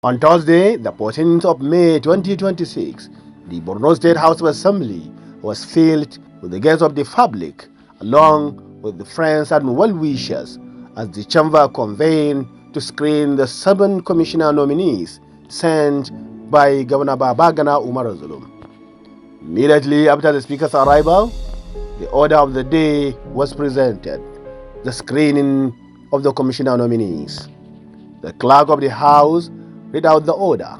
On Thursday, the 14th of May 2026, the Borno State House of Assembly was filled with the guests of the public, along with the friends and well-wishers, as the chamber convened to screen the 7 commissioner nominees sent by Governor Babagana Umar Zulum. Immediately after the Speaker's arrival, the order of the day was presented, the screening of the commissioner nominees. The clerk of the House read out the order.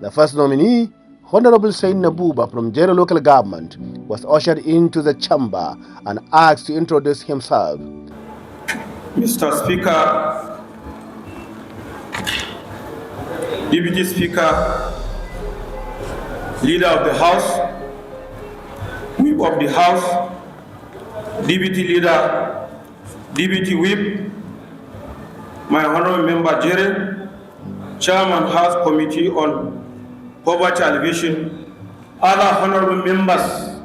The first nominee, Honorable Said Nabuba from Jere local government, was ushered into the chamber and asked to introduce himself. Mr. Speaker, Deputy Speaker, Leader of the House, Whip of the House, Deputy Leader, Deputy Whip, my Honorable Member Jere, Chairman House Committee on Poverty Alleviation, other honorable members,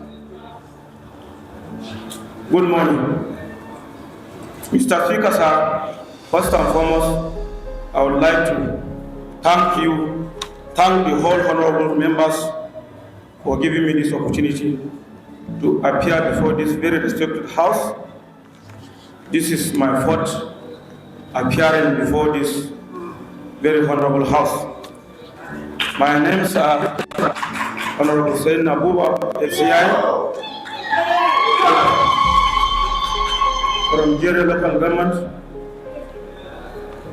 good morning. Mr. Speaker, sir, first and foremost, I would like to thank the whole honorable members for giving me this opportunity to appear before this very respected House. This is my fourth appearing before this very honorable House. My names are Honorable Said Nabuba, FCI, from Jere local government.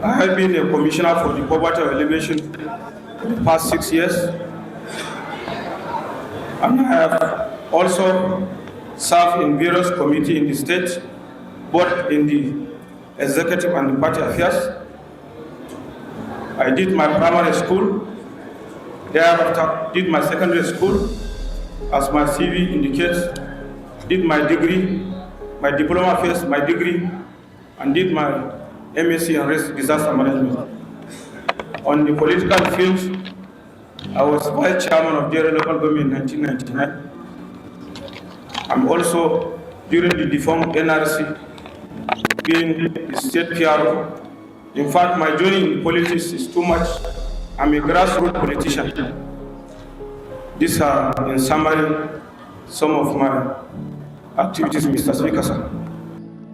I have been a commissioner for the poverty alleviation for the past 6 years. And I have also served in various committees in the state, both in the executive and the party affairs. I did my primary school, thereafter did my secondary school, as my CV indicates, did my degree, my diploma first, my degree, and did my MSc in risk disaster management. On the political field, I was vice chairman of Jere local government in 1999. I'm also, during the defunct NRC, being the state PRO. In fact, my journey in politics is too much. I'm a grassroots politician. These are, in summary, some of my activities, Mr. Speaker, sir.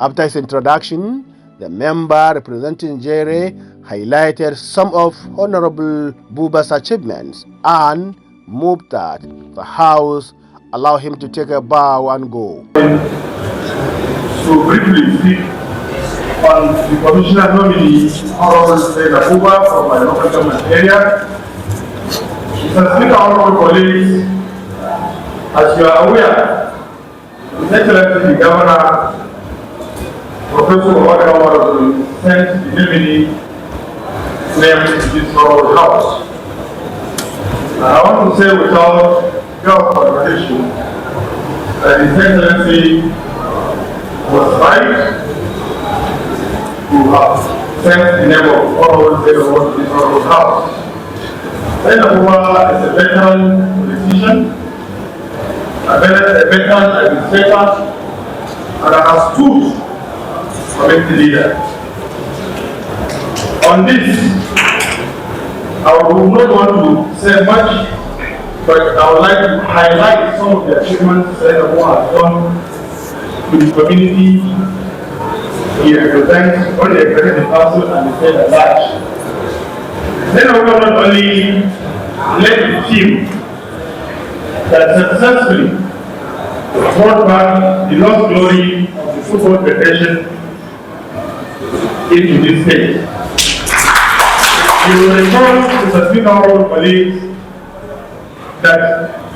After his introduction, the member representing Jere highlighted some of Honorable Buba's achievements and moved that the House allow him to take a bow and go. So briefly speak on the commissioner nominee, Honorable Said Nabuba from my local government area. Mr. Speaker, honorable colleagues, as you are aware, His Excellency the Governor, Professor Babagana sent the nominee name to this honorable House. And I want to say without your contradiction that His Excellency was right to have sent the name of Honorable Said Nabuba to this honorable House. Said Nabuba is a veteran politician, a veteran administrator, and an astute community leader. On this, I would not want to say much, but I would like to highlight some of the achievements that Nabuba has done to the community he represents, both the executive council and the state at large. Then Nabuba not only led the team that successfully brought back the lost glory of the Football Federation into this state. You will recall, Mr. Speaker, honorable colleagues, that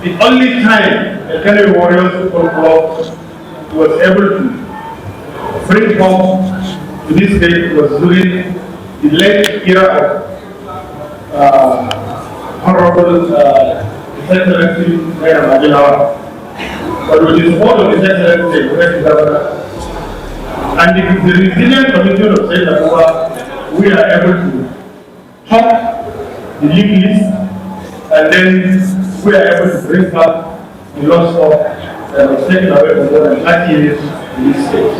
the only time the Kennedy Warriors Football Club was able to bring home to this state was during the late era of Honorable His Excellency Mayor Maginawa. But with the support of His Excellency the Governor and the resilient committee of Said Nabuba, we are able to top the league list, and then we are able to bring back the lost hope that was taken away for more than 30 years in this state.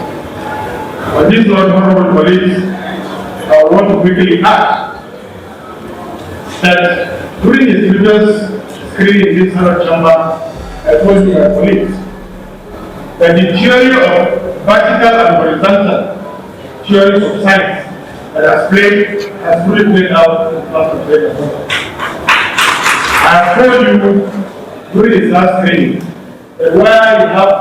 On this note, honorable colleagues, I want to quickly add that during his previous screening in this chamber, I told my colleagues that the theory of vertical and horizontal theories of science that has fully played out in the class of trade. I have told you during his last training that where you have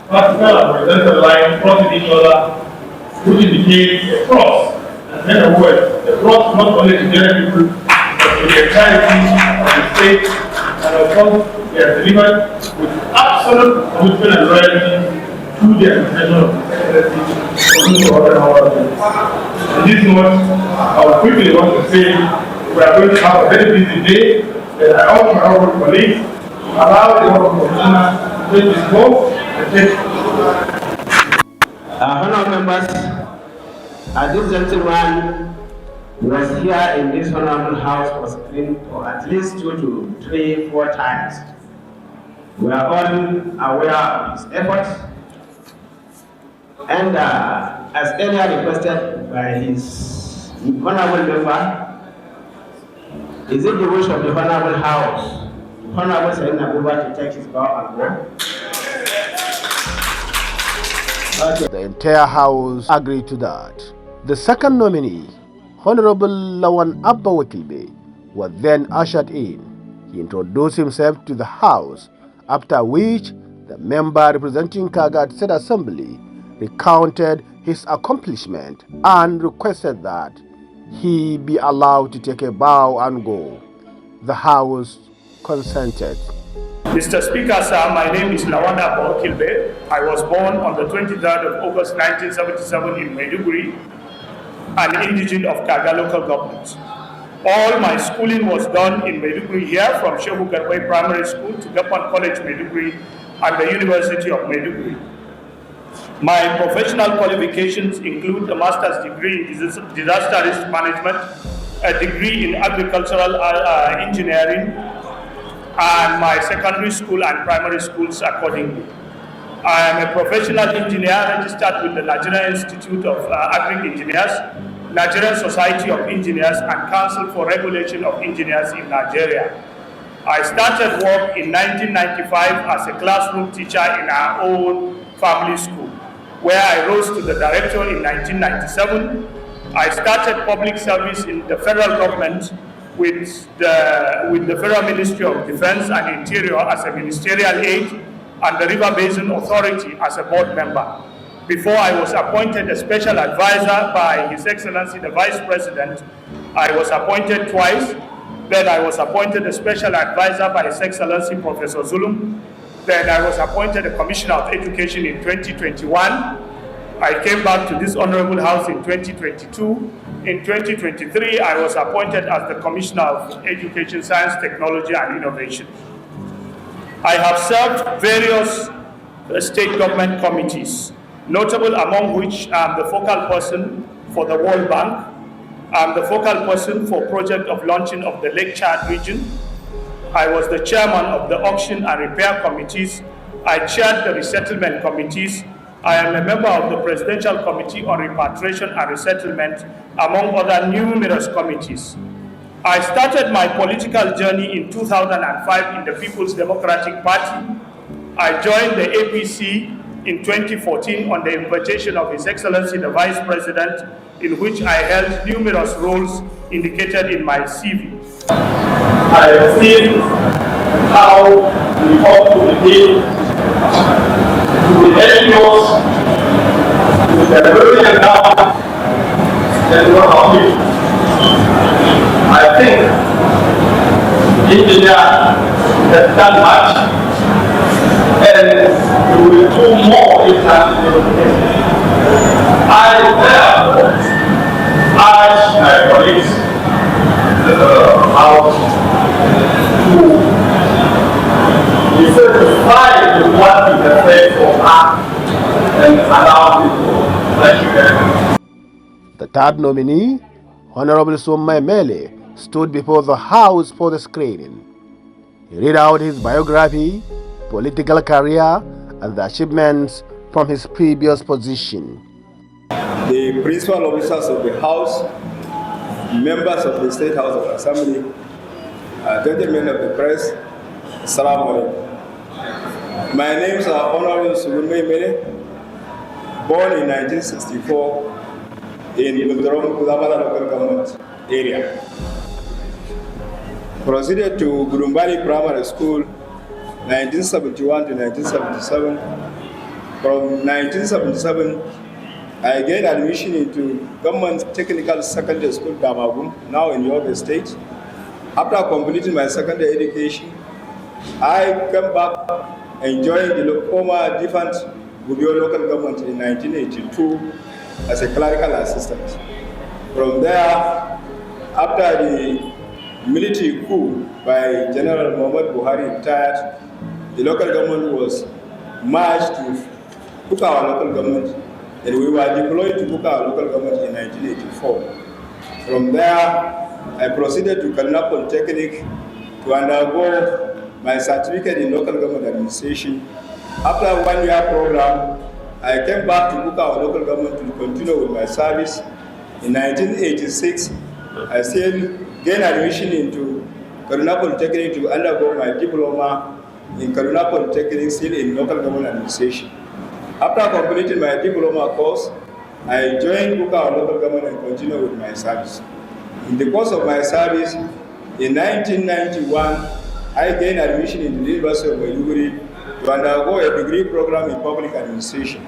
vertical and horizontal lines crossing each other, which indicates a cross, and then a word. The cross not only to general people, but to the entirety of the state, and of course, they are delivered with absolute commitment and loyalty to the administration of the secretary for other houses. On this note, I would quickly want to say we are going to have a very busy day. And I also my honorable colleagues allow the honorable commissioner to take this vote and take. Honorable members, this gentleman was here in this honorable house for screening for at least 2 to 3, 4 times. We are all aware of his efforts, and as earlier requested by his honorable member, is it the wish of the honorable house, Honorable Said Nabuba, to take his bow and go? The entire house agreed to that. The second nominee, Honorable Lawan Abba Wakilbe, was then ushered in. He introduced himself to the house, after which the member representing Kagat State Assembly recounted his accomplishment and requested that he be allowed to take a bow and go. The house consented. Mr. Speaker, sir, my name is Lawan Abba Wakilbe. I was born on the 23rd of August 1977 in Maiduguri, an indigent of Kaga local government. All my schooling was done in Maiduguri here, from Shehu Garway Primary School to Gapan College Maiduguri and the University of Maiduguri. My professional qualifications include a master's degree in disaster risk management, a degree in agricultural engineering, and my secondary school and primary schools accordingly. I am a professional engineer registered with the Nigerian Institute of Agri-Engineers, Nigerian Society of Engineers, and Council for Regulation of Engineers in Nigeria. I started work in 1995 as a classroom teacher in our own family school, where I rose to the director in 1997. I started public service in the federal government with the Federal Ministry of Defense and Interior as a ministerial aide, and the River Basin Authority as a board member. Before I was appointed a special advisor by His Excellency the Vice President, I was appointed twice. Then I was appointed a special advisor by His Excellency Professor Zulum. Then I was appointed a Commissioner of Education in 2021. I came back to this honorable house in 2022. In 2023, I was appointed as the Commissioner of Education, Science, Technology, and Innovation. I have served various state government committees, notable among which I'm the focal person for the World Bank. I'm the focal person for project of launching of the Lake Chad region. I was the chairman of the auction and repair committees. I chaired the resettlement committees. I am a member of the Presidential Committee on Repatriation and Resettlement, among other numerous committees. I started my political journey in 2005 in the People's Democratic Party. I joined the APC in 2014 on the invitation of His Excellency the Vice President, in which I held numerous roles indicated in my CV. I have seen how we hope to begin to the NGOs, with the brilliant now, and what of it. I think India has done much, and we will do more if that is the case. I therefore urge my colleagues how to be satisfied with what we have said so far and allow people. Thank you very much. The third nominee, Honorable Somai Mele, stood before the House for the screening. He read out his biography, political career, and the achievements from his previous position. The principal officers of the House, members of the State House of Assembly, Gentlemen of the press, Assalamu alaikum. My names are Honorable Sugunme Mene, born in 1964 in Gudrom, Kudamala local government area. Proceeded to Gurumbari Primary School 1971 to 1977. From 1977, I gained admission into Government Technical Secondary School, Damagum, now in Yobe State. After completing my secondary education, I came back and joined the former defunct Gubio local government in 1982 as a clerical assistant. From there, after the military coup by General Muhammad Buhari retired, the local government was merged to Bukawa local government, and we were deployed to Bukawa local government in 1984. From there, I proceeded to Kaduna Polytechnic to undergo my certificate in local government administration. After a one-year program, I came back to Bukawa local government to continue with my service. In 1986, I still gained admission into Kaduna Polytechnic to undergo my diploma in Kaduna Polytechnic, still in local government administration. After completing my diploma course, I joined Bukawa local government and continued with my service. In the course of my service, in 1991, I gained admission into the University of Maiduguri to undergo a degree program in public administration.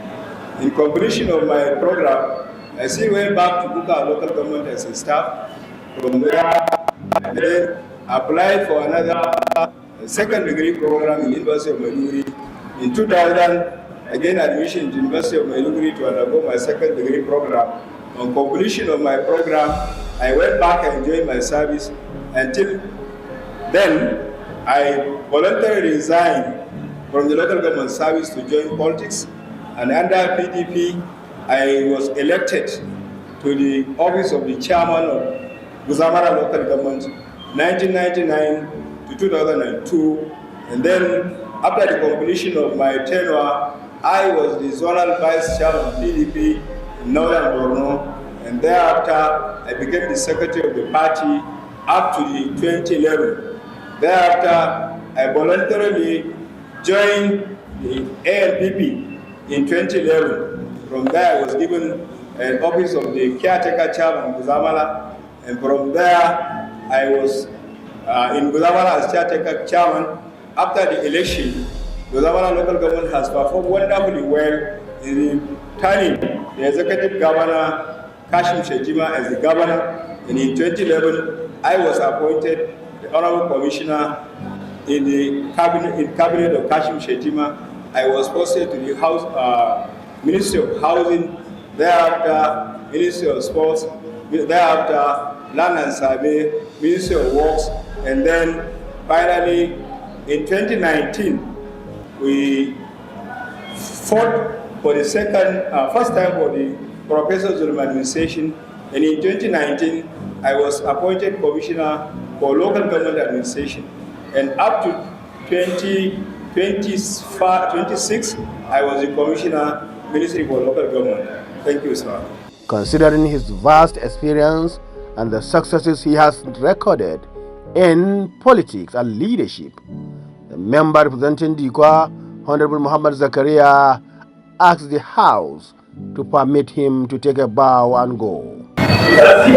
In completion of my program, I still went back to Bukawa local government as a staff. From there, I then applied for another second degree program in the University of Maiduguri. In 2000, I gained admission into the University of Maiduguri to undergo my second degree program. On completion of my program, I went back and joined my service. Until then, I voluntarily resigned from the local government service to join politics. And under PDP, I was elected to the office of the chairman of Guzamara local government, 1999 to 2002. And then, after the completion of my tenure, I was the zonal vice chairman of PDP in Northern Borno. And thereafter, I became the secretary of the party up to the 2011. Thereafter, I voluntarily joined the ANPP in 2011. From there, I was given an office of the caretaker chairman in Guzamala. And from there, I was in Guzamala as caretaker chairman. After the election, Guzamala local government has performed wonderfully well in turning the executive governor Kashim Shetima as the governor, and in 2011, I was appointed the honorable commissioner in the cabinet of Kashim Shetima. I was posted to the Ministry of Housing, thereafter Ministry of Sports, thereafter Land and Survey, Ministry of Works, and then finally in 2019, we fought for the first time for the Professor Zulum administration, and in 2019, I was appointed commissioner for local government administration. And up to 2026, I was the commissioner, Ministry for Local Government. Thank you, sir. Considering his vast experience and the successes he has recorded in politics and leadership, the member representing Dikwa, Honorable Muhammad Zakaria, asked the House to permit him to take a bow and go. Every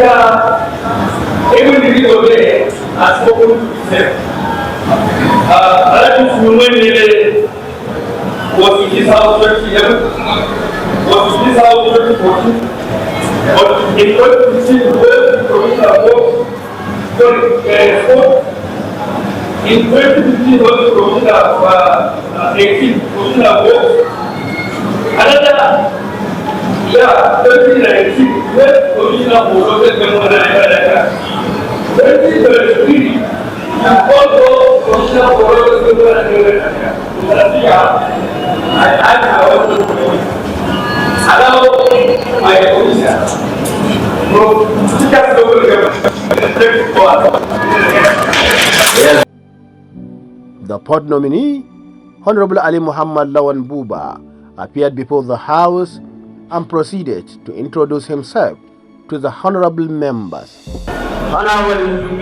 individual there has spoken to himself. Was in this house 2011, was in this house 2014, but in 2015, the commissioner was in 2015, was the commissioner of 18, commissioner was another. Yeah, 2019, when commissioner for local government 2023, you also commissioner for local government. I allow my commissioner The port nominee, Honorable Ali Muhammad Lawan Buba, appeared before the House and proceeded to introduce himself to the honorable members. Honorable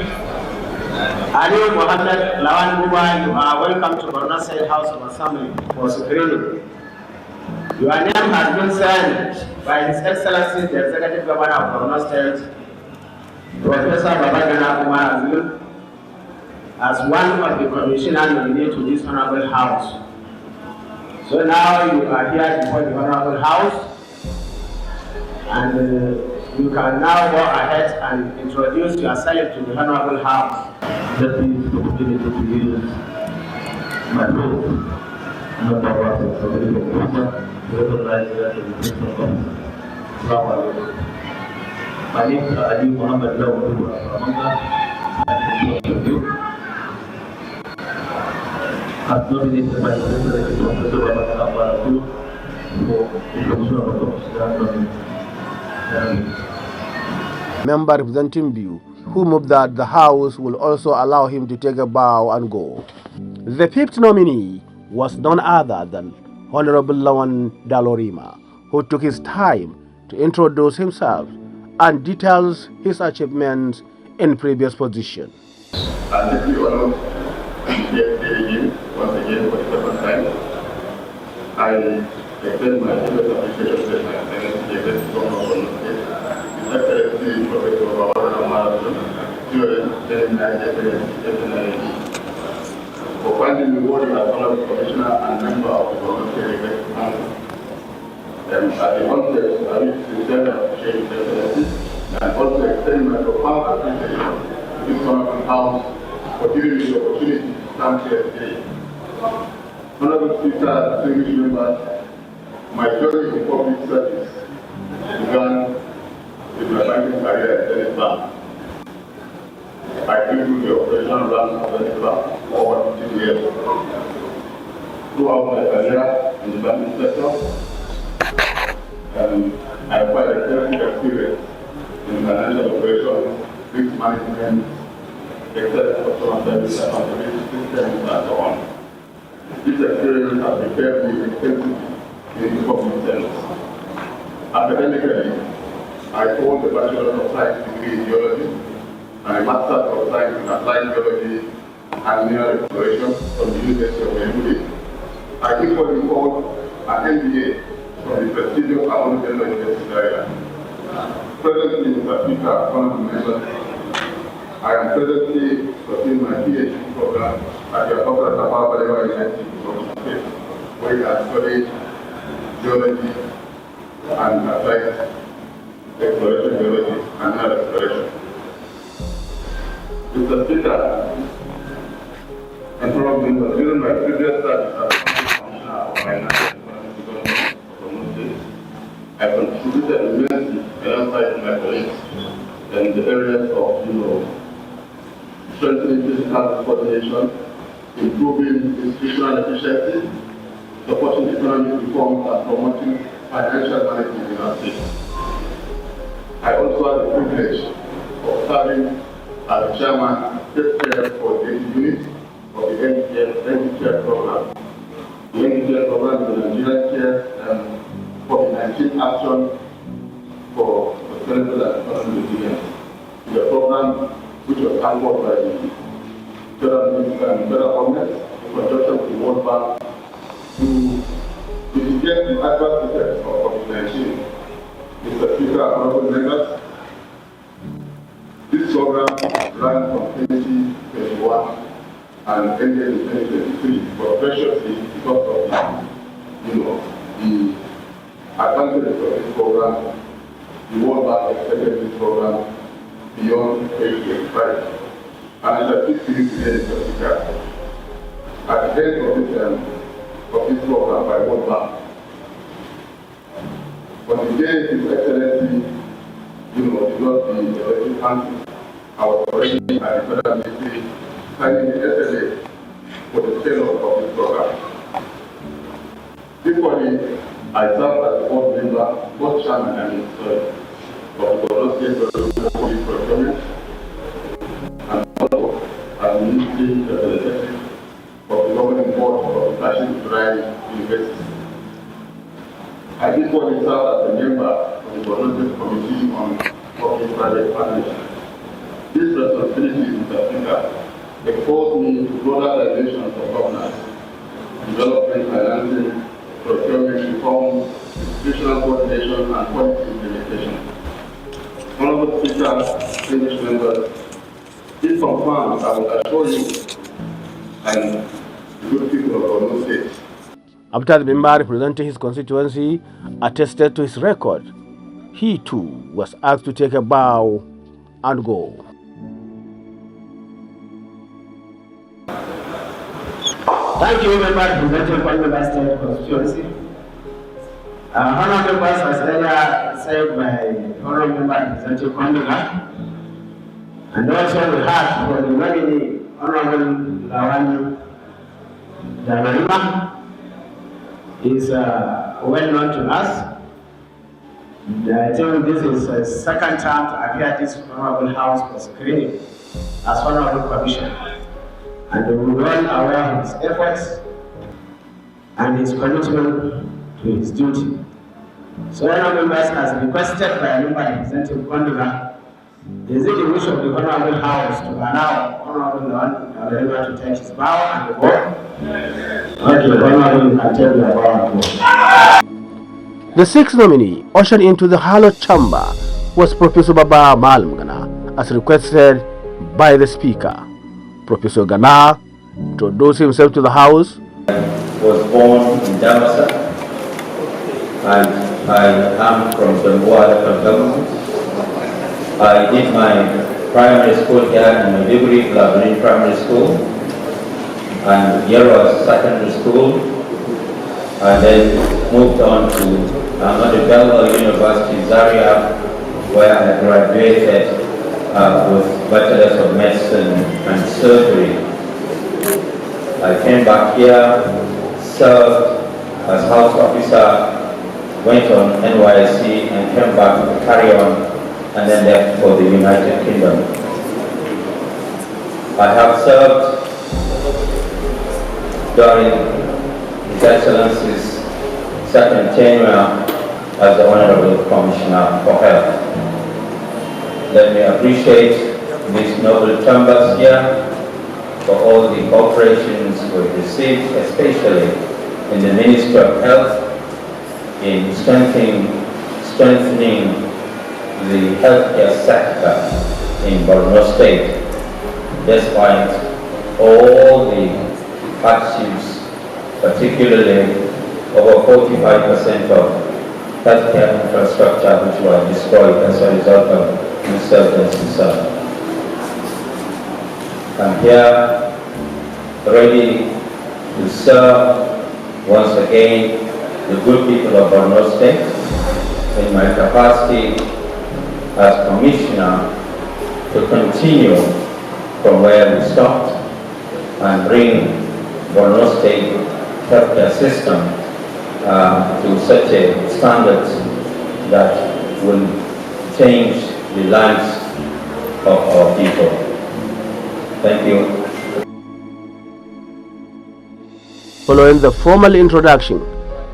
Ali Mohammed Lawan Buba, you are welcome to Borno State House of Assembly for screening. Your name has been signed by His Excellency the Executive Governor of Borno State, Professor Babagana Umar Azul, as one of the commissioner nominated to this honorable house. So now you are here before the honorable house, and you can now go ahead and introduce yourself to the honorable house. Let me use the opportunity to use my vote and not our somebody from Burma to recognize that as a person of Islam. My name is Ali Muhammad Lawan as nominated by the President Professor Babagana for the Commissioner of Commissioner. Member representing Biu, who moved that the House will also allow him to take a bow and go. The fifth nominee was none other than Honorable Lawan Dalorima, who took his time to introduce himself and details his achievements in previous positions. And if you allow me once again for the second time, I extend my deepest appreciation to my Excellency the Executive Governor of Borno State, His Excellency Professor Babagana Umar for finding me worthy as Honorable Commissioner and member of the Borno State Executive Council. At the onset, I wish to sincerely appreciate His Excellency and also extend my profound appreciation to this honorable House for giving me the opportunity to stand here today. Honorable Speaker, distinguished members, my journey in public service began with my banking career at Zenith Bank. I came through the operational ranks of Zenith Bank for over 15 years. Throughout my career in the banking sector, I acquired extensive experience in financial operations, risk management, excellent customer service, accountability systems, and so on. This experience has prepared me extensively in the public service. Academically, I hold a Bachelor of Science degree in Geology and a Master of Science in Applied Geology and Mineral Exploration from the University of Maiduguri. I equally hold an MBA from the prestigious Ahmadu Bello University area. Presently, Mr. Speaker, honorable members, I am presently pursuing my PhD program at the Dr. Tafawa Balewa University in Borno State, where I studied geology and applied exploration geology and mineral exploration. Mr. Speaker, and probably during my previous studies as Commissioner of Finance and Economic Development of Borno State, I contributed immensely alongside my colleagues in the areas of, strengthening physical coordination, improving institutional efficiency, supporting economic reforms, and promoting financial management in our state. I also had the privilege of serving as chairman, state chair for the unit of the NDCare program. The NDCare program is the Nigerian Care COVID-19 action for sustainable and economic resilience. It's a program which was anchored by the federal government in conjunction with the World Bank to mitigate the adverse effects of COVID-19. Mr. Speaker, honorable members, this program ran from 2021 and ended in 2023, but preciously because of the advantages of this program, the World Bank extended this program beyond 2025. And as I speak to you today, Mr. Speaker, at the end of this program by World Bank, on the day His Excellency, did not the Executive Council, I was already at the Federal Ministry signing the SLA for the sale of this program. Equally, I served as a board member, board chairman of the Borno State Police Procurement, and also as ministry representative of the governing board of the National Drive University. I equally served as a member of the Borno State Committee on Public-Private Partnership. This responsibility, Mr. Speaker, exposed me to broader dimensions of governance, development, financing, procurement reform, institutional coordination, and policy implementation. Honorable Speaker, distinguished members, this confirms, I will assure you, and the good people of Borno State. After the member representing his constituency attested to his record, he too was asked to take a bow and go. Thank you, member representing Borno State constituency. Honorable members, as earlier said by honorable member representing Kondoga, and also we have for the nominee, Honorable Lawan Janarima, is well known to us. I think this is his second time to appear at this honorable house for screening as honorable commissioner. And we are well aware of his efforts and his commitment to his duty. So honorable members, as requested by a member representing Kondoga, is it the wish of the honorable house to allow honorable Lawan to take his bow and go? Okay, honorable, you can take your bow and go. The sixth nominee ushered into the hallowed chamber was Professor Baba Malmgana, as requested by the Speaker. Professor Gana introduced himself to the House. Was born in Damasa, and I am from Zamboa local government. I did my primary school here in Maiduguri, Labarin Primary School, and Yarwa Secondary School, and then moved on to Ahmadu Bello University, Zaria, where I graduated with Bachelor's of Medicine and Surgery. I came back here, served as house officer, went on NYSC and came back to carry on, and then left for the United Kingdom. I have served during His Excellency's second tenure as the Honorable Commissioner for Health. Let me appreciate these noble chambers here for all the cooperations we've received, especially in the Ministry of Health, in strengthening the healthcare sector in Borno State, despite all the hardships, particularly over 45% of healthcare infrastructure which were destroyed as a result of insurgency. I'm here ready to serve once again the good people of Borno State in my capacity as Commissioner to continue from where we stopped and bring Borno State healthcare system to such a standard that will change the lives of our people. Thank you. Following the formal introduction,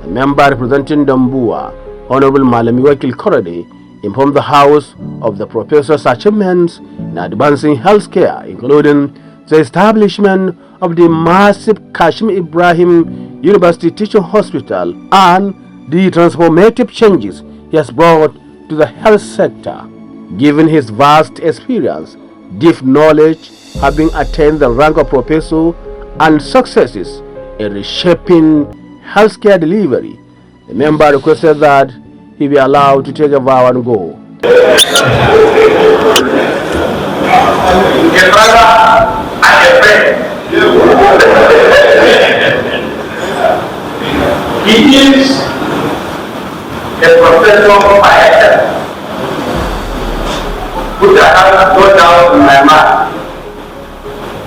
a member representing Dambua, Honorable Malamiwakil Korede, informed the House of the Professor's achievements in advancing healthcare, including the establishment of the massive Kashim Ibrahim University Teaching Hospital and the transformative changes he has brought to the health sector. Given his vast experience, deep knowledge, having attained the rank of professor, and successes in reshaping healthcare delivery, the member requested that he be allowed to take a vow and go. A brother and a friend. He is a professor by excellence, which I have no doubt in my mind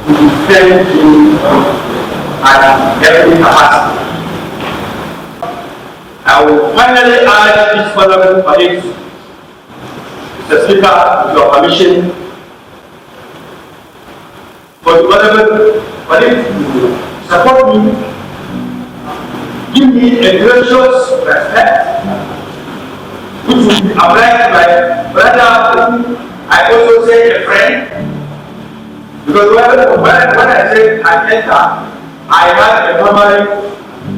to defend him at every capacity. I will finally urge this honorable colleagues, Mr. Speaker, with your permission, for the honorable colleagues to support me, give me a gracious respect, which will be applied to my brother I also say a friend, because when I say an enter, I have a normal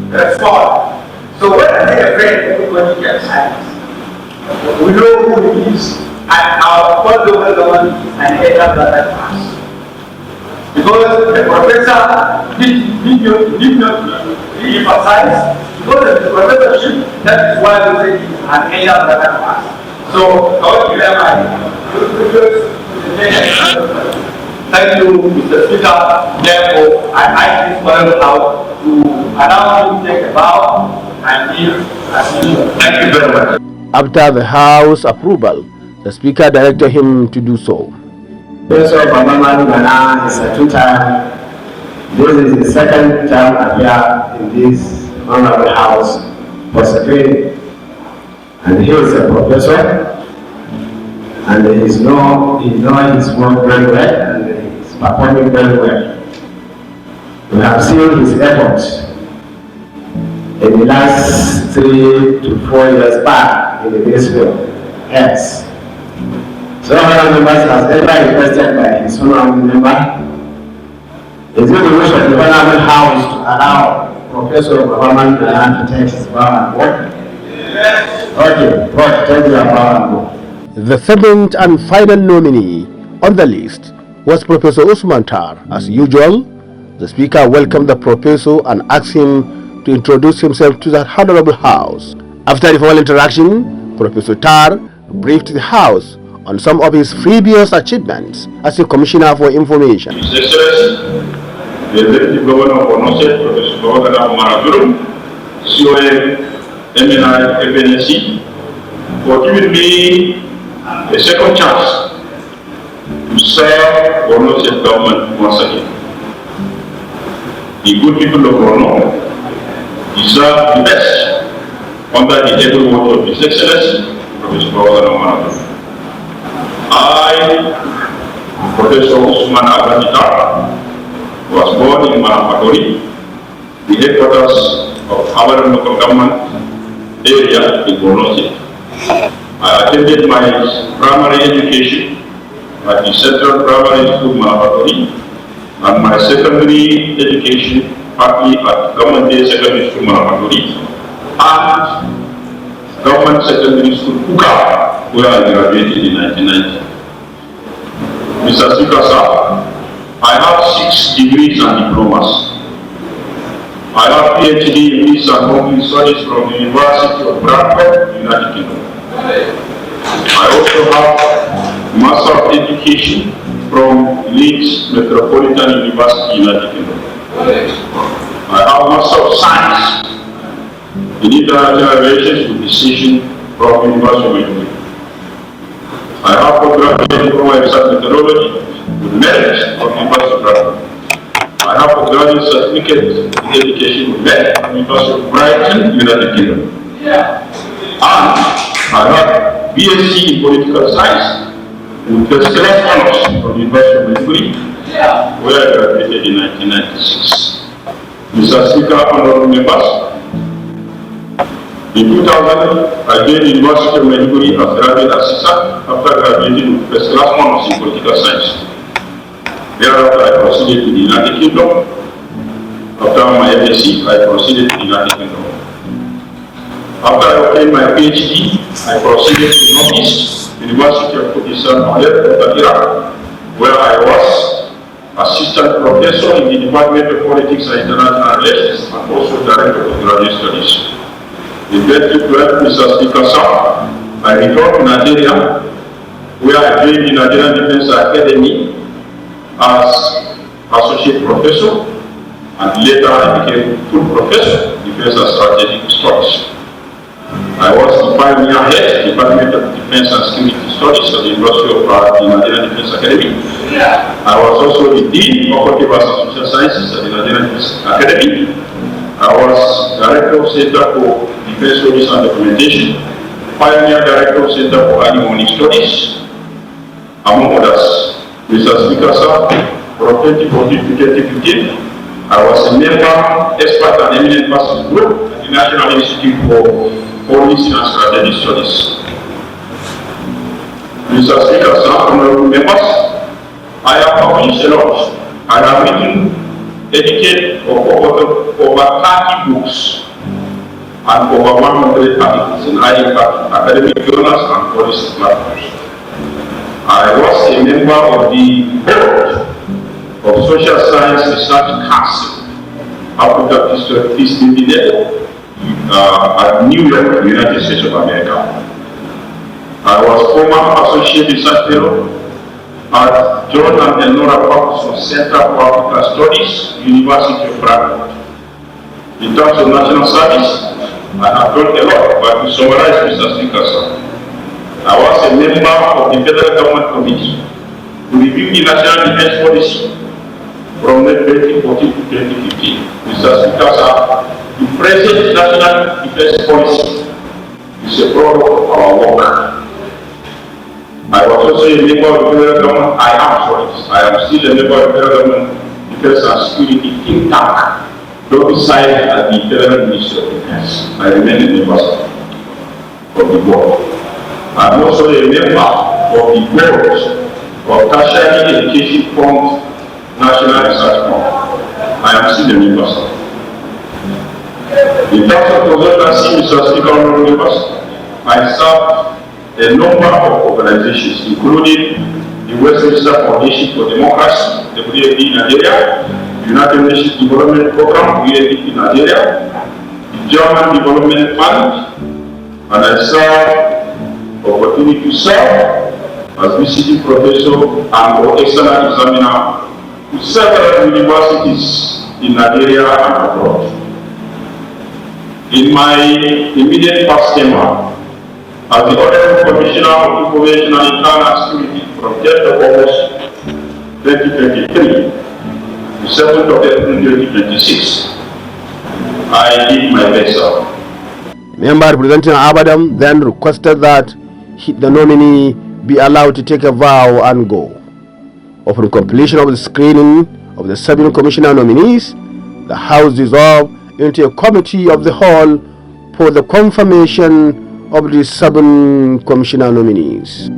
response. So when I say a friend, everybody gets silence. We know who he is, and our local government and enter that pass. Because the professor did not emphasize, because of the professorship, that is why we say an enter that pass. So I want to hear my thank you, Mr. Speaker. Therefore, I ask this panel out to allow me to take a bow and give as usual. Thank you very much. After the House approval, the Speaker directed him to do so. Professor Bamaman Ghana is a two-time. This is the second time appear in this honorable House for secretary, and he is a professor. And he knows his work very well, and he is performing very well. We have seen his efforts in the last 3 to 4 years back in the Ministry of Health. So, honorable members, as ever requested by his honorable member, is it the wish of the honorable House to allow Professor Bamaman Ghana to take his bow and vote? Okay, God, take your bow and vote. The seventh and final nominee on the list was Professor Usman Tar. As usual, the Speaker welcomed the professor and asked him to introduce himself to the Honorable House. After the formal interaction, Professor Tar briefed the House on some of his previous achievements as a Commissioner for Information. His Excellency, the Executive Governor of Borno State, Professor Governor Maradurum, COA, MNI, FNSC, for giving me a second chance to serve Borno State government once again. The good people of Borno deserve the best under the able watch of His Excellency, Professor Governor Maradurum. I, Professor Usman Tar, was born in Manapaturi, the headquarters of our local government area in Borno State. I attended my primary education at the Central Primary School Manapaturi and my secondary education partly at Government Day Secondary School Manapaturi and Government Secondary School Kuka, where I graduated in 1990. Mr. Speaker, sir, I have 6 degrees and diplomas. I have PhD in Peace and Conflict Studies from the University of Bradford, United Kingdom. I also have Master of Education from Leeds Metropolitan University, United Kingdom. I have Master of Science in International Relations with Decision from University of Maiduguri. I have postgraduate diploma in science methodology with merit from University of Bradford. I have a graduate certificate in education with merit from University of Brighton, United Kingdom. And I have BSc in political science with first class honors from the University of Maiduguri, where I graduated in 1996. Mr. Speaker, honorable members, in 2000, I joined the University of Maiduguri as graduate assistant after graduating with first class honors in political science. Thereafter, I proceeded to the United Kingdom. After my MSc, I proceeded to the United Kingdom. After I obtained my PhD, I proceeded to Northeast University of Kurdistan, Iraq, where I was assistant professor in the Department of Politics and International Relations and also director of graduate studies. In 2012, Mr. Speaker, sir, I returned to Nigeria, where I joined the Nigerian Defense Academy as associate professor, and later I became full professor in Defense and Strategic Studies. I was the pioneer head Department of Defense and Security Studies at the University of the Nigerian Defense Academy. I was also the Dean of Cultural and Social Sciences at the Nigerian Defense Academy. I was Director of Center for Defense Studies and Documentation, Pioneer Director of Center for Early Warning Studies, among others. Mr. Speaker, sir, from 2014 to 2015, I was a member, expert and eminent person group at the National Institute for Policy and Strategic Studies. Mr. Speaker, honorable members, I have published a lot. I have written, edited over 30 books and over 100 articles in academic journals and policy platforms. I was a member of the board of Social Science Research Council Africa Peace Dividend at New York, United States of America. I was former associate research fellow at John and Elnora Parkinson Center for African Studies, University of Frankfurt. In terms of national service, I have done a lot, but to summarize, Mr. Speaker, I was a member of the Federal Government Committee to review the National Defense Policy from 2014 to 2015. Mr. Speaker, the present National Defense Policy is a product of our work. I was also a member of the federal government. I am still a member of the federal government Defense and Security think tank, domiciled at the Federal Ministry of Defense. I remain a member of the board. I am also a member of the board of Tertiary Education Fund, National Research Fund. I am still a member. In terms of consultancy, Mr. Speaker, honorable members, I serve a number of organizations, including the Westminster Foundation for Democracy, WFD in Nigeria, United Nations Development Program, UNDP in Nigeria, the German Development Fund, and I serve opportunity to serve as visiting professor and or external examiner to several universities in Nigeria and abroad. In my immediate past tenure, as the Honorable Commissioner of Information and Internal Security from 10th of August 2023 to 7th of April 2026, I did my best, sir. Member representing Abadam then requested that the nominee be allowed to take a vow and go. Upon completion of the screening of the 7 commissioner nominees, the House dissolved into a committee of the whole for the confirmation of the 7 commissioner nominees.